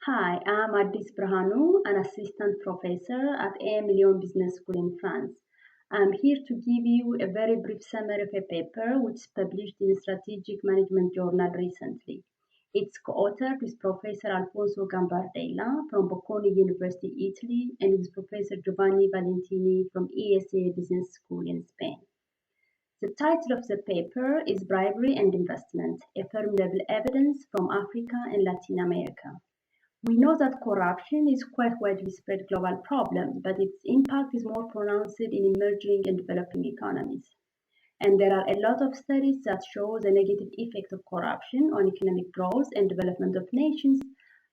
Hi, I'm Addis Birhanu, an assistant professor at Lyon Business School in France. I'm here to give you a very brief summary of a paper which is published in Strategic Management Journal recently. It's co-authored with Professor Alfonso Gambardella from Bocconi University, Italy, and with Professor Gionvanni Valentini from ESA Business School in Spain. The title of the paper is Bribery and Investment, a firm-level evidence from Africa and Latin America. We know that corruption is quite widely spread global problem, but its impact is more pronounced in emerging and developing economies. And there are a lot of studies that show the negative effect of corruption on economic growth and development of nations,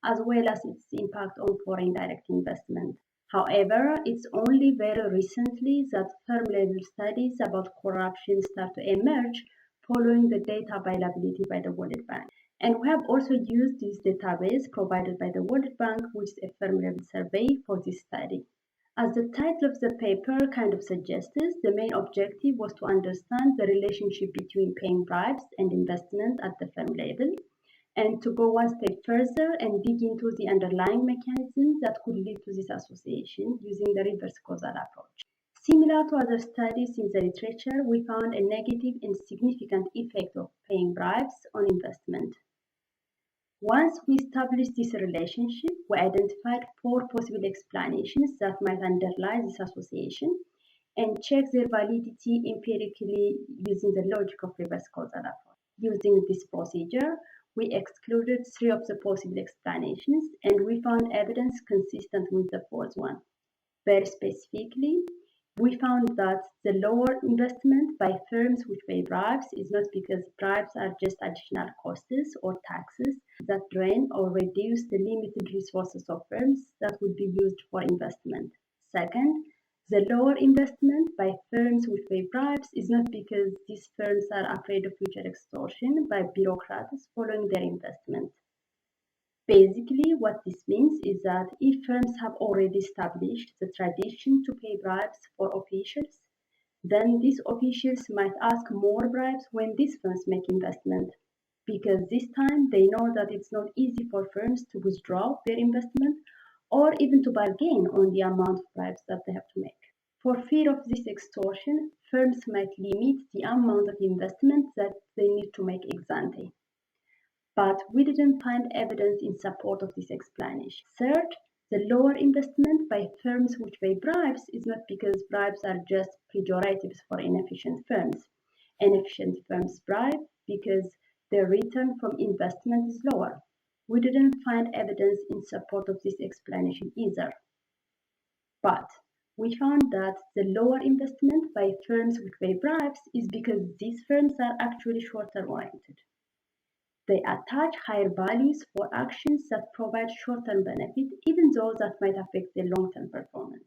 as well as its impact on foreign direct investment. However, it's only very recently that firm-level studies about corruption start to emerge following the data availability by the World Bank. And we have also used this database provided by the World Bank, which is a firm-level survey for this study. As the title of the paper kind of suggests, the main objective was to understand the relationship between paying bribes and investment at the firm level, and to go one step further and dig into the underlying mechanisms that could lead to this association using the reverse causal approach. Similar to other studies in the literature, we found a negative and significant effect of paying bribes on investment. Once we established this relationship, we identified 4 possible explanations that might underlie this association and checked their validity empirically using the logic of reverse causal approach. Using this procedure, we excluded 3 of the possible explanations and we found evidence consistent with the 4th one. Very specifically, we found that the lower investment by firms which pay bribes is not because bribes are just additional costs or taxes that drain or reduce the limited resources of firms that would be used for investment. Second, the lower investment by firms which pay bribes is not because these firms are afraid of future extortion by bureaucrats following their investment. Basically, what this means is that if firms have already established the tradition to pay bribes for officials, then these officials might ask more bribes when these firms make investment, because this time they know that it's not easy for firms to withdraw their investment or even to bargain on the amount of bribes that they have to make. For fear of this extortion, firms might limit the amount of investment that they need to make ex ante. But we didn't find evidence in support of this explanation. Third, the lower investment by firms which pay bribes is not because bribes are just pejoratives for inefficient firms. Inefficient firms bribe because their return from investment is lower. We didn't find evidence in support of this explanation either. But we found that the lower investment by firms which pay bribes is because these firms are actually short-term oriented. They attach higher values for actions that provide short-term benefit, even though that might affect their long-term performance.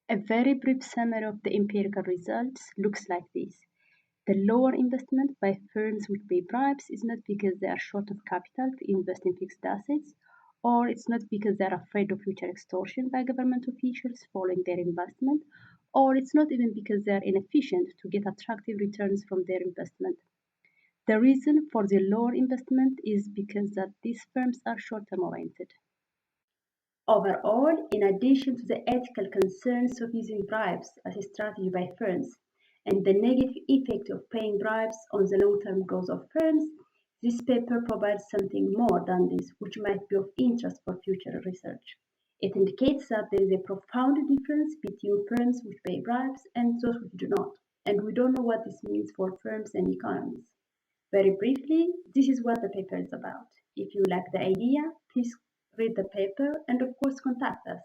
A very brief summary of the empirical results looks like this. The lower investment by firms which pay bribes is not because they are short of capital to invest in fixed assets, or it's not because they are afraid of future extortion by government officials following their investment, or it's not even because they are inefficient to get attractive returns from their investment. The reason for the lower investment is because that these firms are short-term oriented. Overall, in addition to the ethical concerns of using bribes as a strategy by firms and the negative effect of paying bribes on the long-term growth of firms, this paper provides something more than this, which might be of interest for future research. It indicates that there is a profound difference between firms which pay bribes and those which do not, and we don't know what this means for firms and economies. Very briefly, this is what the paper is about. If you like the idea, please read the paper and of course contact us.